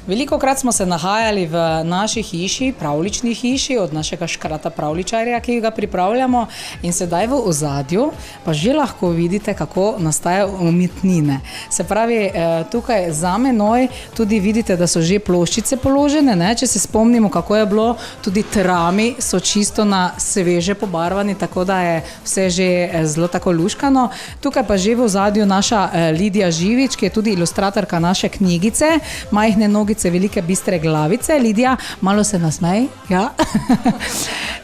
Velikokrat smo se nahajali v naši hiši, pravljični hiši, od našega škrata pravljičarja, ki ga pripravljamo, in sedaj v ozadju pa že lahko vidite, kako nastajajo umetnine. Se pravi, tukaj za menoj tudi vidite, da so že ploščice položene, ne? Če se spomnimo, kako je bilo, tudi trami so čisto na sveže pobarvani, tako da je vse že zelo tako luškano. Tukaj pa že v ozadju naša Lidija Živič, ki je tudi ilustratorka naše knjigice Majhne nogice, velike bistre glavice. Lidija, malo se nasmej. Ja.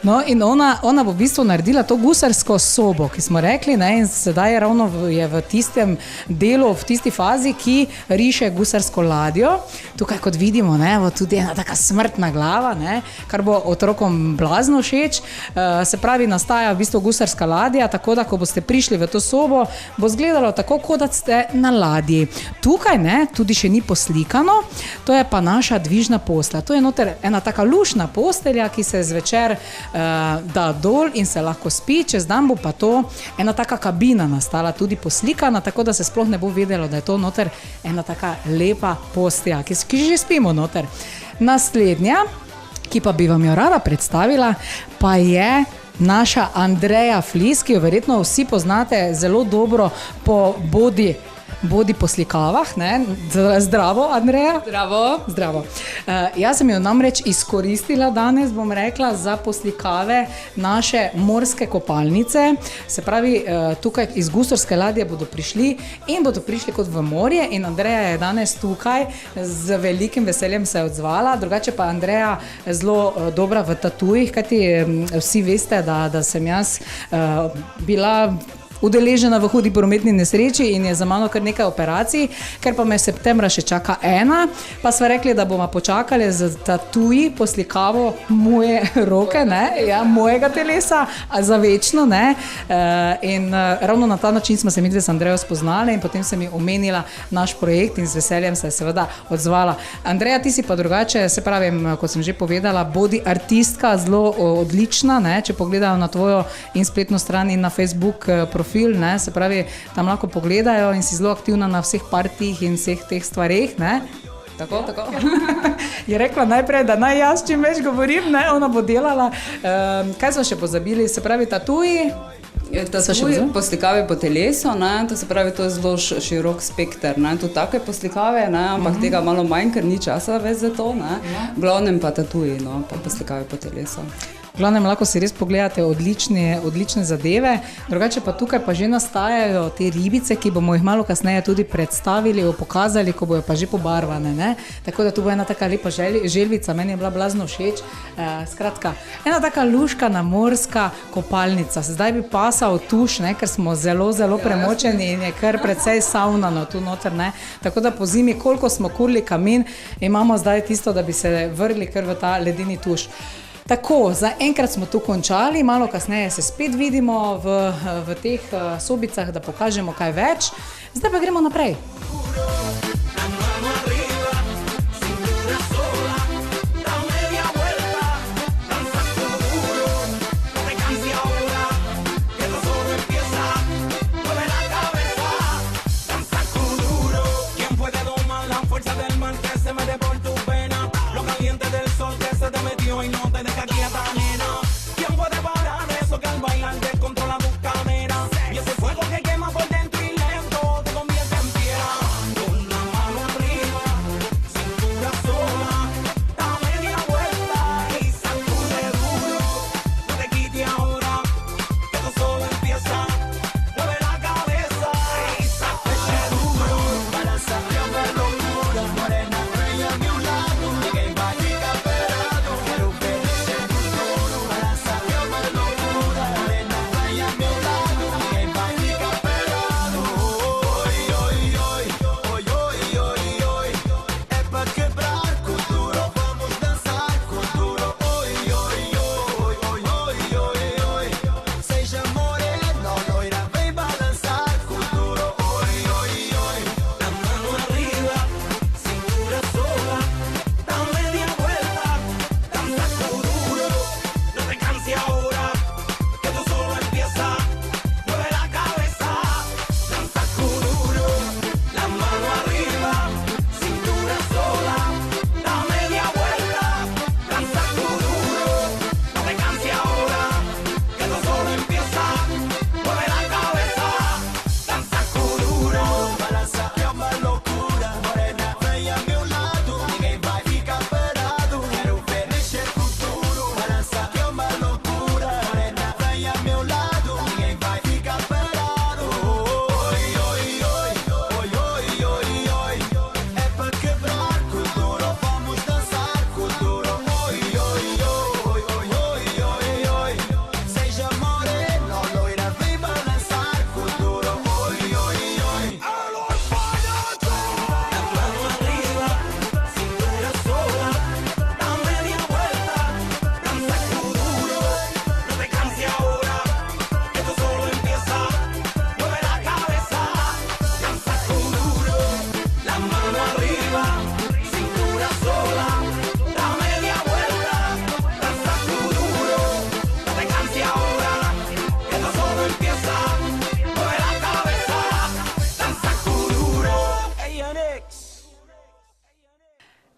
No, in ona bo v bistvu naredila to gusarsko sobo, ki smo rekli, ne, in sedaj je ravno v tistem delu, v tisti fazi, ki riše gusarsko ladjo. Tukaj, kot vidimo, ne, bo tudi ena taka smrtna glava, ne, kar bo otrokom blazno všeč. Se pravi, nastaja v bistvu gusarska ladja, tako da, ko boste prišli v to sobo, bo izgledalo tako, kot da ste na ladji. Tukaj, ne, tudi še ni poslikano, to je pa naša dvižna postelja. To je noter ena taka lušna postelja, ki se zvečer da dol in se lahko spi, čez dan bo pa to ena taka kabina nastala, tudi poslikana, tako da se sploh ne bo vedelo, da je to noter ena taka lepa postelja, ki že spimo noter. Naslednja, ki pa bi vam jo rada predstavila, pa je naša Andreja Flis, ki jo verjetno vsi poznate zelo dobro po bodi poslikavah, ne? Zdravo, Andreja. Zdravo. Jaz sem jo namreč izkoristila danes, bom rekla, za poslikave naše morske kopalnice. Se pravi, tukaj iz gusarske ladje bodo prišli kot v morje, in Andreja je danes tukaj, z velikim veseljem se je odzvala. Drugače pa Andreja zelo dobra v tatujih, kajti vsi veste, da sem jaz bila udeležena v hudi prometni nesreči in je za mano kar nekaj operacij, ker pa me septembra še čaka ena, pa sva rekli, da bomo počakali z tatuji poslikavo moje roke, ne, ja, mojega telesa, za večno, ne, in ravno na ta način smo se midve z Andrejo spoznali in potem sem mi omenila naš projekt in z veseljem se je seveda odzvala. Andreja, ti si pa drugače, se pravim, kot sem že povedala, bodi artistka, zelo odlična, ne, če pogledajo na tvojo in spletno stran in na Facebook profil, ne, se pravi, tam lahko pogledajo in si zelo aktivna na vseh partijih in vseh teh stvareh, ne. Tako. Je rekla najprej, da naj jaz čim več govorim, ne, ona bo delala. Kaj smo še pozabili, se pravi, tatuji? Tatuji, poslikave po telesu, ne, to se pravi, to je zelo širok spekter, ne, tudi take poslikave, ne, ampak tega malo manj, ker ni časa več za to, ne, v glavnem pa tatuji, no, pa poslikave po telesu. V glavnem, lahko si res pogledate odlične zadeve, drugače pa tukaj pa že nastajajo te ribice, ki bomo jih malo kasneje tudi predstavili, pokazali, ko bojo pa že pobarvane, ne. Tako da tu bo ena taka lepa želvica, meni je bila blazno všeč. Skratka, ena taka luškana morska kopalnica. Zdaj bi pasal tuš, ne, ker smo zelo premočeni in je kar precej saunano tu noter, ne. Tako da po zimi, koliko smo kurili kamin, imamo zdaj tisto, da bi se vrli kar v ta ledeni tuš. Tako, zaenkrat smo tu končali, malo kasneje se spet vidimo v teh sobicah, da pokažemo kaj več. Zdaj pa gremo naprej.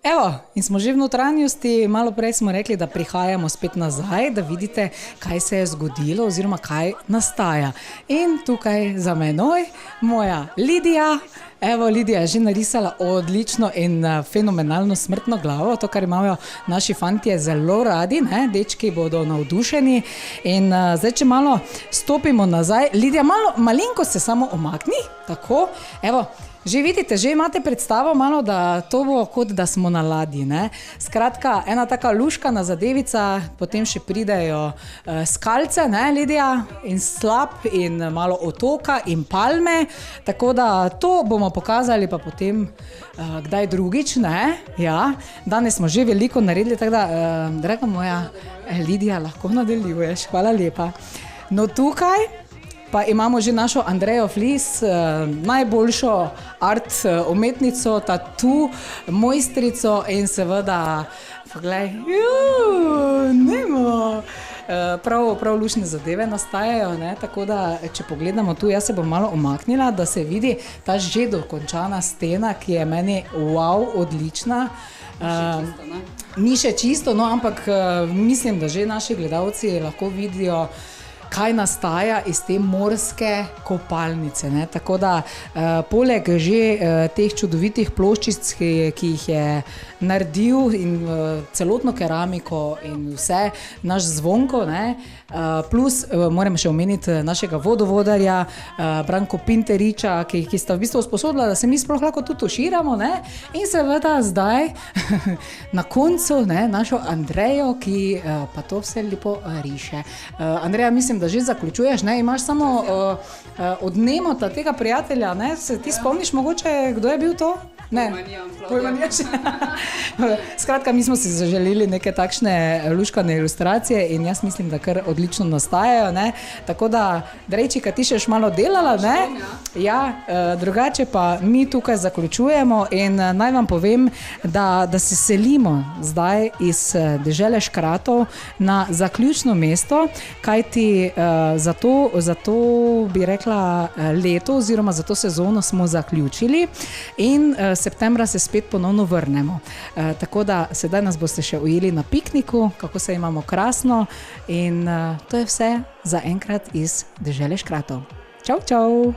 Evo, in smo že v notranjosti, malo prej smo rekli, da prihajamo spet nazaj, da vidite, kaj se je zgodilo oziroma kaj nastaja. In tukaj za menoj moja Lidija. Evo, Lidija je že narisala odlično in fenomenalno smrtno glavo, to, kar imajo naši fantje zelo radi, ne? Dečki bodo navdušeni. In zdaj, če malo stopimo nazaj, Lidija, malenko se samo omakni, tako, evo, že vidite, že imate predstavo malo, da to bo kot da smo na ladji, ne? Skratka, ena taka luškana zadevica, potem še pridejo skalce, ne, Lidija, in slap in malo otoka in palme, tako da to bomo pokazali pa potem kdaj drugič, ne? Ja, danes smo že veliko naredili, tako da, draga moja Lidija, lahko nadaljuješ, hvala lepa. No, tukaj pa imamo že našo Andrejo Flis, najboljšo art umetnico, tatu, mojstrico in seveda, poglej, nemo, prav lušne zadeve nastajajo, ne? Tako da, če pogledamo tu, jaz se bom malo omaknila, da se vidi ta že dokončana stena, ki je meni wow, odlična. Ni še čisto, no, ampak mislim, da že naši gledalci lahko vidijo, kaj nastaja iz te morske kopalnice, ne? Tako da poleg že teh čudovitih ploščic, ki jih je naredil in celotno keramiko in vse, naš Zvonko, ne? Plus moram še omeniti našega vodovodarja Branko Pinteriča, ki sta v bistvu usposobila, da se mi sploh lahko tu tuširamo, ne? In seveda zdaj na koncu, ne, našo Andrejo, ki pa to vse lepo riše. Andreja, mislim, da že zaključuješ, ne? Imaš samo odnemota tega prijatelja, ne? Se ti spomniš mogoče, kdo je bil to? Ne, pojma nimaš. Skratka, mi smo si zaželili neke takšne luškane ilustracije in jaz mislim, da kar odlično nastajajo, ne? Tako da, Drejčika, ti še malo delala, ne? Ja, drugače pa mi tukaj zaključujemo in naj vam povem, da se selimo zdaj iz dežele Škratov na zaključno mesto, kajti zato bi rekla leto oziroma za to sezono smo zaključili in septembra se spet ponovno vrnemo. Tako da sedaj nas boste še ujeli na pikniku, kako se imamo krasno in to je vse za enkrat iz dežele Škratov. Čau, čau!